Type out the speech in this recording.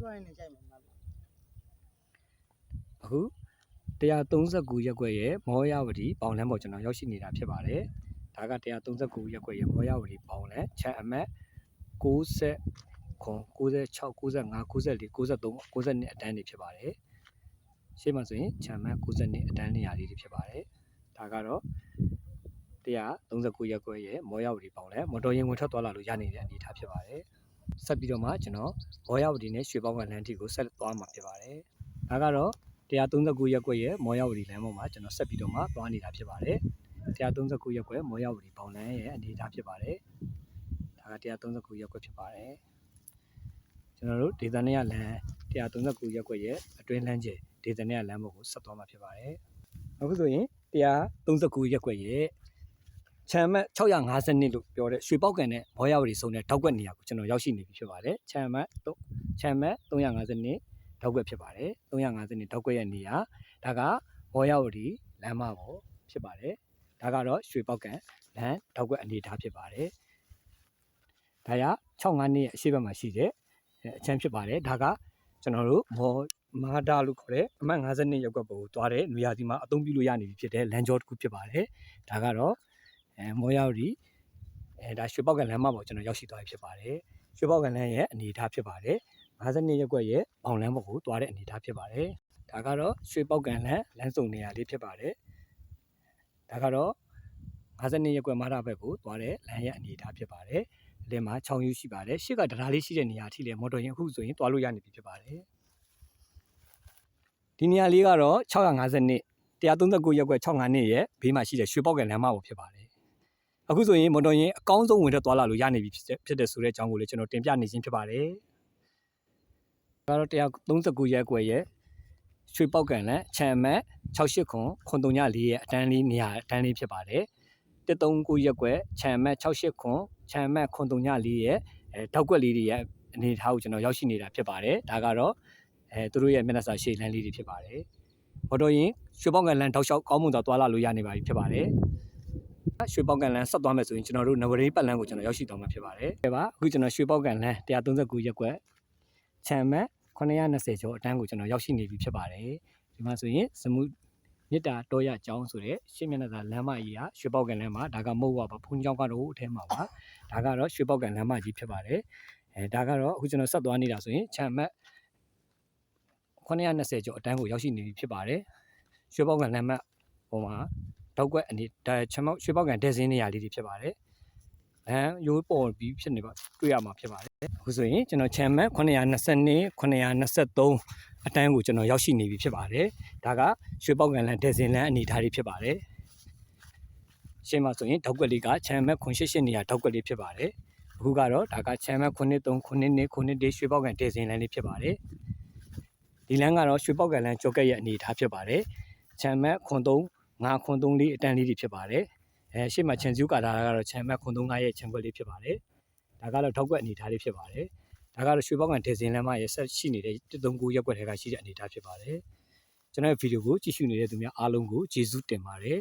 ပြောရင်လည်းကြိုက်မှာမအခု139ရက်ကွက်ရဲ့မောရဝတီပေါင်လမ်းပေါ်ကျွန်တော်ရောက်ရှိနေတာဖြစ်ပါတယ်ဒါက139ရက်ကွက်ရဲ့မောရဝတီပေါင်လမ်းချမ်းအမှတ်90 96 95 94 93 92အတန်းတွေဖြစ်ပါတယ်ရှေ့မှာဆိုရင်ချမ်းအမှတ်92အတန်းနေရာလေးတွေဖြစ်ပါတယ်ဒါကတော့139ရက်ကွက်ရဲ့မောရဝတီပေါင်လမ်းမော်တော်ယာဉ်ဝင်ထွက်သွားလာလို့ရနေတဲ့အနေအထားဖြစ်ပါတယ်ဆက်ပြီးတော့မှကျွန်တော်မောရဝတီနဲ့ရွှေပေါက်ကလမ်းထိကိုဆက်သွားမှာဖြစ်ပါတယ်ဒါကတော့139ရက်ကွက်ရဲ့မောရဝတီလမ်းပေါ်မှာကျွန်တော်ဆက်ပြီးတော့မှသွားနေတာဖြစ်ပါတယ်139ရက်ကွက်မောရဝတီပေါင်လမ်းရဲ့အနေအထားဖြစ်ပါတယ်ဒါက139ရက်ကွက်ဖြစ်ပါတယ်ကျွန်တော်တို့ဒေသနဲ့ရလမ်း139ရက်ကွက်ရဲ့အတွင်းလမ်းကျဒေသနဲ့ရလမ်းပေါ်ကိုဆက်သွားမှာဖြစ်ပါတယ်အခုဆိုရင်139ရက်ကွက်ရဲ့ချမ်းမတ်650နှစ်လို့ပြောတဲ့ရွှေပေါက်ကန်နဲ့မောရဝတီစုံတဲ့ထောက်ကွက်နေရာကိုကျွန်တော်ရောက်ရှိနေပြီဖြစ်ပါတယ်ချမ်းမတ်350နှစ်ထောက်ကွက်ဖြစ်ပါတယ်350နှစ်ထောက်ကွက်ရဲ့နေရာဒါကမောရဝတီလမ်းမပေါ်ဖြစ်ပါတယ်ဒါကတော့ရွှေပေါက်ကန်လမ်းထောက်ကွက်အနေအထားဖြစ်ပါတယ်ဒါရ65နှစ်ရဲ့အရှိတ်ဘက်မှာရှိတဲ့အချမ်းဖြစ်ပါတယ်ဒါကကျွန်တော်တို့မာဒါလို့ခေါ်တဲ့အမှတ်50နှစ်ရက်ကွက်ပေါ်ကိုသွားတဲ့နေရာဒီမှာအသုံးပြုလို့ရနေပြီဖြစ်တဲ့လမ်းကြောတစ်ခုဖြစ်ပါတယ်ဒါကတော့မောရဝတီဒါရွှေပေါက်ကန်လမ်းမပေါ်ကျွန်တော်ရောက်ရှိသွားပြီဖြစ်ပါတယ်ရွှေပေါက်ကန်လမ်းရဲ့အနေအထားဖြစ်ပါတယ်52ရက်ကွက်ရဲ့ပေါင်လမ်းပေါ်ကိုသွားတဲ့အနေအထားဖြစ်ပါတယ်ဒါကတော့ရွှေပေါက်ကန်လမ်းစုံနေရာလေးဖြစ်ပါတယ်ဒါကတော့52ရက်ကွက်မားတာဘက်ကိုသွားတဲ့လမ်းရဲ့အနေအထားဖြစ်ပါတယ်ဒီမှာ6ယူရှိပါတယ်ရှေ့ကတရားလေးရှိတဲ့နေရာအထိလည်းမော်တော်ယာဉ်အခုဆိုရင်သွားလို့ရနေပြီဖြစ်ပါတယ်ဒီနေရာလေးကတော့650နှစ်139ရက်ကွက်65နှစ်ရဲ့ဘေးမှာရှိတဲ့ရွှေပေါက်ကန်လမ်းမပေါ်ဖြစ်ပါတယ်အခုဆိုရင်မော်တော်ယာဉ်အကောင်းဆုံးဝင်ထွက်သွားလာလို့ရနေပြီဖြစ်တဲ့ဆိုတဲ့အကြောင်းကိုလည်းကျွန်တော်တင်ပြနေခြင်းဖြစ်ပါတယ်ဒါကတော့139ရက်ကွက်ရဲ့ရွှေပေါက်ကန်လမ်းချမ်းမတ်68ခွန်934ရဲ့အတန်းလေးနေရာအတန်းလေးဖြစ်ပါတယ်139ရက်ကွက်ချမ်းမတ်68ခွန်ချမ်းမတ်934ရဲ့ထောက်ကွက်လေးတွေရဲ့အနေအထားကိုကျွန်တော်ရောက်ရှိနေတာဖြစ်ပါတယ်ဒါကတော့သူတို့ရဲ့မျက်နှာစာရှေ့လမ်းလေးတွေဖြစ်ပါတယ်မော်တော်ယာဉ်ရွှေပေါက်ကန်လမ်းတောက်လျှောက်ကောင်းမွန်စွာသွားလာလို့ရနေပါပြီဖြစ်ပါတယ်ရွှေပေါက်ကန်လမ်းဆက်သွားမယ်ဆိုရင်ကျွန်တော်တို့နဝရေးပတ်လမ်းကိုကျွန်တော်ရောက်ရှိသွားမှာဖြစ်ပါတယ်ဒါပါအခုကျွန်တော်ရွှေပေါက်ကန်လမ်း139ရက်ကွက်ချမ်းမတ်920ကျော်အတန်းကိုကျွန်တော်ရောက်ရှိနေပြီဖြစ်ပါတယ်ဒီမှာဆိုရင်စမှုမြစ်တာတောရကျောင်းဆိုတဲ့ရှေ့မျက်နှာစာလမ်းမကြီးကရွှေပေါက်ကန်လမ်းမှာဒါကမဟုတ်ပါဘူးဘုန်းကြီးကျောင်းကတော့အထဲမှာပါဒါကတော့ရွှေပေါက်ကန်လမ်းမကြီးဖြစ်ပါတယ်ဒါကတော့အခုကျွန်တော်ဆက်သွားနေတာဆိုရင်ချမ်းမတ်920ကျော်အတန်းကိုရောက်ရှိနေပြီဖြစ်ပါတယ်ရွှေပေါက်ကန်လမ်းမဟိုမှာတောက်ကွက်အနေဒါချမ်းမရွှေပေါက်ကန်ဒက်ဇင်းနေရာလေးတွေဖြစ်ပါတယ်ရိုးပေါ်ပြီးဖြစ်နေပါတွေ့ရမှာဖြစ်ပါတယ်အခုဆိုရင်ကျွန်တော်ချမ်းမတ်922 923အတန်းကိုကျွန်တော်ရောက်ရှိနေပြီဖြစ်ပါတယ်ဒါကရွှေပေါက်ကန်လမ်းဒက်ဇင်လမ်းအနေထားလေးဖြစ်ပါတယ်ရှင်းမှာဆိုရင်တောက်ကွက်လေးကချမ်းမတ်988နေရာတောက်ကွက်လေးဖြစ်ပါတယ်အခုကတော့ဒါကချမ်းမတ်93 92 94ရွှေပေါက်ကန်ဒက်ဇင်လမ်းလေးဖြစ်ပါတယ်ဒီလမ်းကတော့ရွှေပေါက်ကန်လမ်းကြောက်ကက်ရဲ့အနေထားဖြစ်ပါတယ်ချမ်းမတ်93 593လေးအတန်းလေးတွေဖြစ်ပါတယ်ရှေ့မှာချန်စုကာတာကတော့ချမ်းမတ်935ရဲ့ချန်ခွက်လေးဖြစ်ပါတယ်ဒါကတော့ထောက်ကွက်အနေထားလေးဖြစ်ပါတယ်ဒါကတော့ရွှေပေါက်ကန်ဒက်ဇင်လမ်းမရဲ့ဆက်ရှိနေတဲ့139ရက်ကွက်ထဲကရှိတဲ့အနေထားဖြစ်ပါတယ်ကျွန်တော်ရဲ့ဗီဒီယိုကိုကြည့်ရှုနေတဲ့သူများအားလုံးကိုကျေးဇူးတင်ပါတယ်